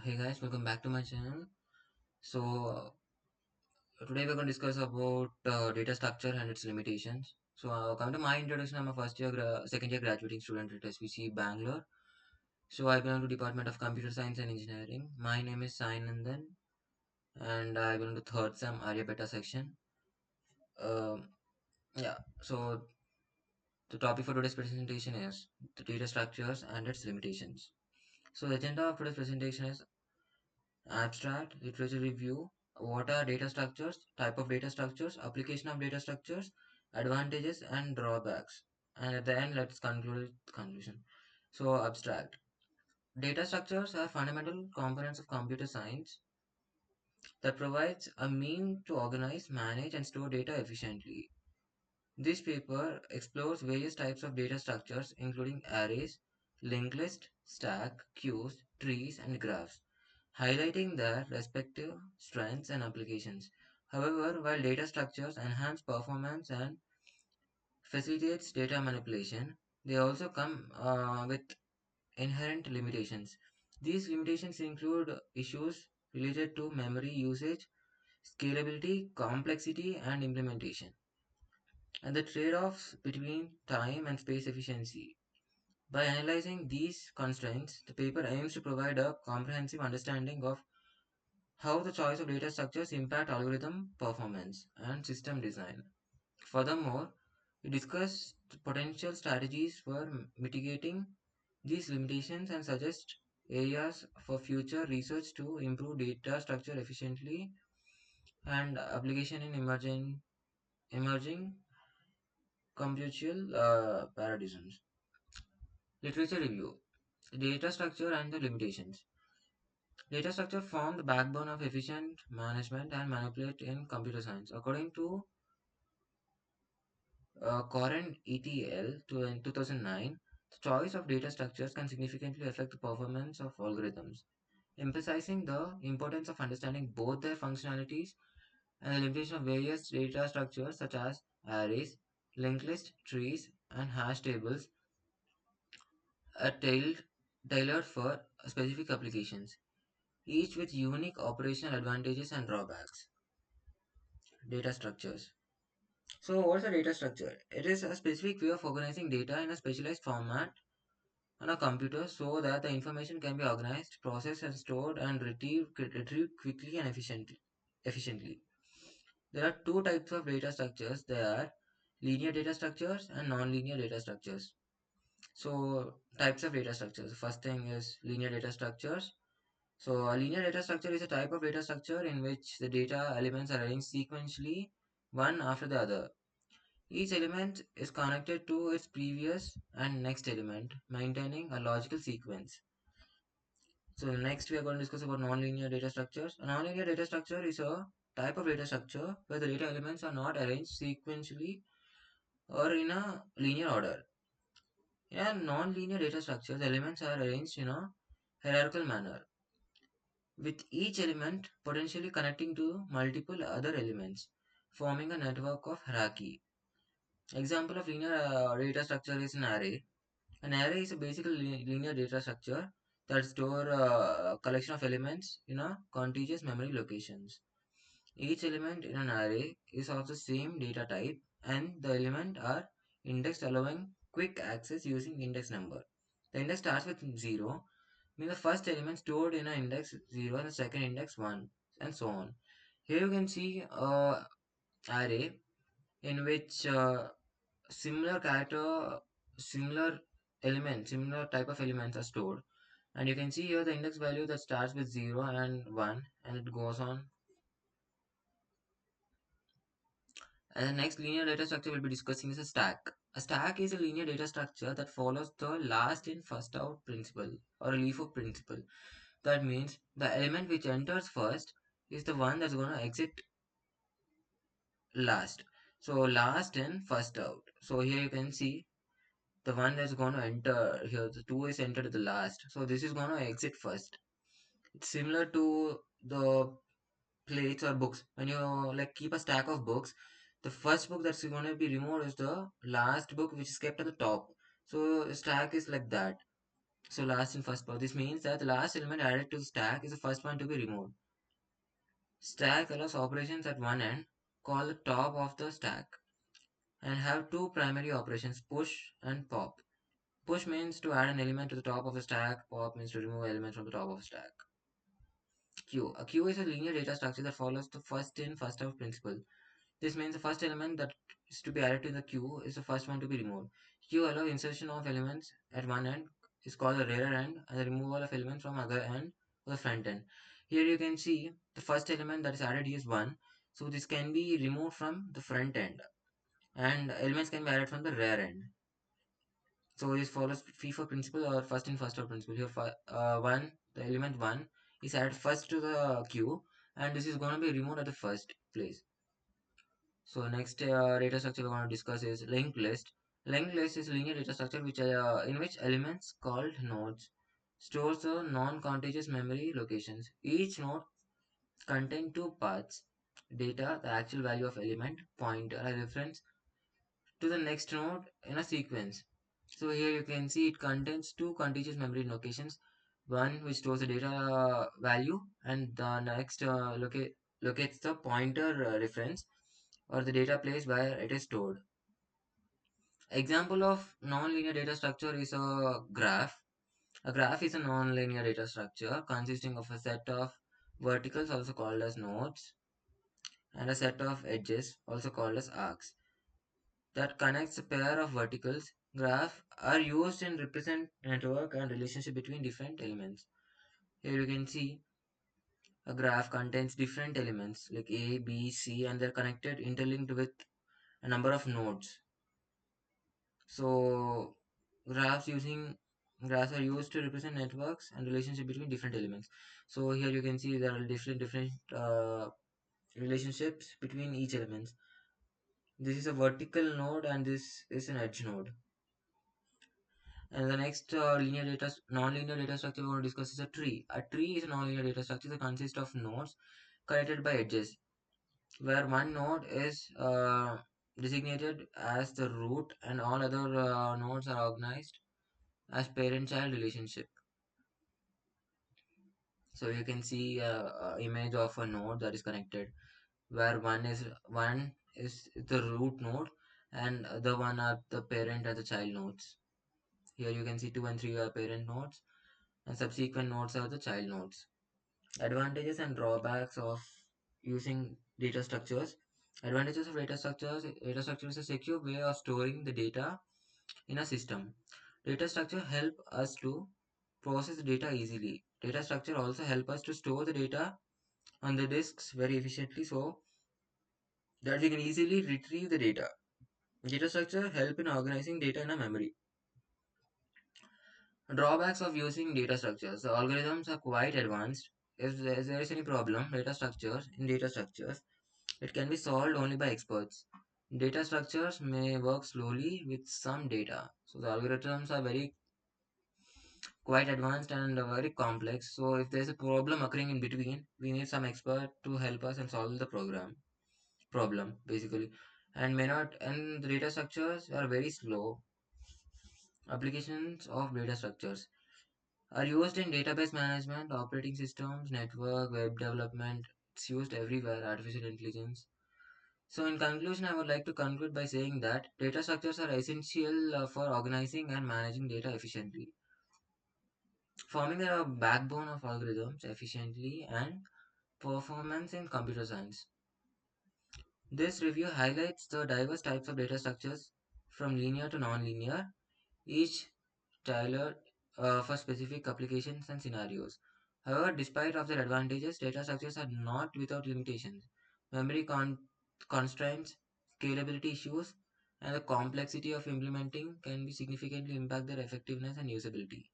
Hey guys, welcome back to my channel. Today we're going to discuss about data structure and its limitations. Coming to my introduction, I'm a second year graduating student at SVC Bangalore. I belong to Department of Computer Science and Engineering. My name is Sai Nandan, and I belong to third sem Arya Beta section. Um, yeah. So the topic for today's presentation is the data structures and its limitations. So the agenda of today's presentation is abstract, literature review, what are data structures, type of data structures, application of data structures, advantages and drawbacks. And at the end, let's conclude with conclusion. Abstract. Data structures are fundamental components of computer science that provides a mean to organize, manage, and store data efficiently. This paper explores various types of data structures, including arrays, linked list, stack, queues, trees, and graphs, highlighting their respective strengths and applications. However, while data structures enhance performance and facilitates data manipulation, they also come with inherent limitations. These limitations include issues related to memory usage, scalability, complexity, and implementation, and the trade-offs between time and space efficiency. By analyzing these constraints, the paper aims to provide a comprehensive understanding of how the choice of data structures impact algorithm performance and system design. Furthermore, we discuss potential strategies for mitigating these limitations and suggest areas for future research to improve data structure efficiently and application in emerging computational paradigms. Literature review. Data structure and the limitations. Data structure form the backbone of efficient management and manipulate in computer science. According to Coren ETL in 2009, the choice of data structures can significantly affect the performance of algorithms, emphasizing the importance of understanding both their functionalities and the limitation of various data structures such as arrays, linked list, trees, and hash tables are tailored for specific applications, each with unique operational advantages and drawbacks. Data structures. What's a data structure? It is a specific way of organizing data in a specialized format on a computer so that the information can be organized, processed, and stored and retrieved quickly and efficiently. There are two types of data structures. There are linear data structures and non-linear data structures. Types of data structures. The first thing is linear data structures. A linear data structure is a type of data structure in which the data elements are arranged sequentially, one after the other. Each element is connected to its previous and next element, maintaining a logical sequence. Next we are going to discuss about nonlinear data structures. A nonlinear data structure is a type of data structure where the data elements are not arranged sequentially or in a linear order. In a nonlinear data structure, the elements are arranged in a hierarchical manner, with each element potentially connecting to multiple other elements, forming a network of hierarchy. Example of linear data structure is an array. An array is a basically linear data structure that store a collection of elements in a contiguous memory locations. Each element in an array is of the same data type and the element are indexed allowing quick access using index number. The index starts with 0, means the first element stored in an index 0 and the second index 1 and so on. Here you can see a array in which similar character, similar similar type of elements are stored. And you can see here the index value that starts with 0 and 1 and it goes on. And the next linear data structure we'll be discussing is a stack. A stack is a linear data structure that follows the last in first out principle or a LIFO principle. That means the element which enters first is the one that's going to exit last. Last in first out. Here you can see the one that's going to enter here, the 2 is entered at the last, so this is going to exit first. It's similar to the plates or books. When you like keep a stack of books, the first book that's going to be removed is the last book which is kept at the top. So a stack is like that. So last in first power. This means that the last element added to the stack is the first one to be removed. Stack allows operations at one end, called the top of the stack, and have two primary operations, push and pop. Push means to add an element to the top of a stack, pop means to remove an element from the top of a stack. Queue. A queue is a linear data structure that follows the first in, first out principle. This means the first element that is to be added to the queue is the first one to be removed. Queue allows insertion of elements at one end is called the rear end and the removal of elements from other end or the front end. Here you can see the first element that is added here is 1. So this can be removed from the front end and elements can be added from the rear end. So this follows FIFO principle or first in first out principle. Here the element 1 is added first to the queue and this is going to be removed at the first place. So next data structure we want to discuss is linked list. Linked list is a linear data structure in which elements called nodes stores the non-contiguous memory locations. Each node contains two paths: data, the actual value of element, pointer, a reference to the next node in a sequence. So here you can see it contains two contiguous memory locations, one which stores the data value and the next locates the pointer reference or the data place where it is stored. Example of non-linear data structure is a graph. A graph is a non-linear data structure consisting of a set of verticals, also called as nodes, and a set of edges, also called as arcs, that connects a pair of verticals. Graphs are used in represent network and relationship between different elements. Here you can see a graph contains different elements like A, B, C, and they're connected, interlinked with a number of nodes. So graphs are used to represent networks and relationship between different elements. So here you can see there are different relationships between each elements. This is a vertical node and this is an edge node. And the next non-linear data structure we want to discuss is a tree. A tree is a non-linear data structure that consists of nodes connected by edges, where one node is designated as the root and all other nodes are organized as parent-child relationship. So you can see a image of a node that is connected, where one is the root node, and the one are the parent and the child nodes. Here you can see 2 and 3 are parent nodes, and subsequent nodes are the child nodes. Advantages and drawbacks of using data structures. Advantages of data structures. Data structure is a secure way of storing the data in a system. Data structure help us to process the data easily. Data structure also help us to store the data on the disks very efficiently so that we can easily retrieve the data. Data structure help in organizing data in a memory. Drawbacks of using data structures. The algorithms are quite advanced. If there is any problem, data structures, it can be solved only by experts. Data structures may work slowly with some data. So the algorithms are very quite advanced and very complex. So if there's a problem occurring in between, we need some expert to help us and solve the problem basically. And may not and the data structures are very slow. Applications of data structures are used in database management, operating systems, network, web development. It's used everywhere, artificial intelligence. So in conclusion, I would like to conclude by saying that data structures are essential for organizing and managing data efficiently, forming the backbone of algorithms efficiently and performance in computer science. This review highlights the diverse types of data structures from linear to nonlinear, each tailored for specific applications and scenarios. However, despite of their advantages, data structures are not without limitations. Memory constraints, scalability issues, and the complexity of implementing can be significantly impact their effectiveness and usability.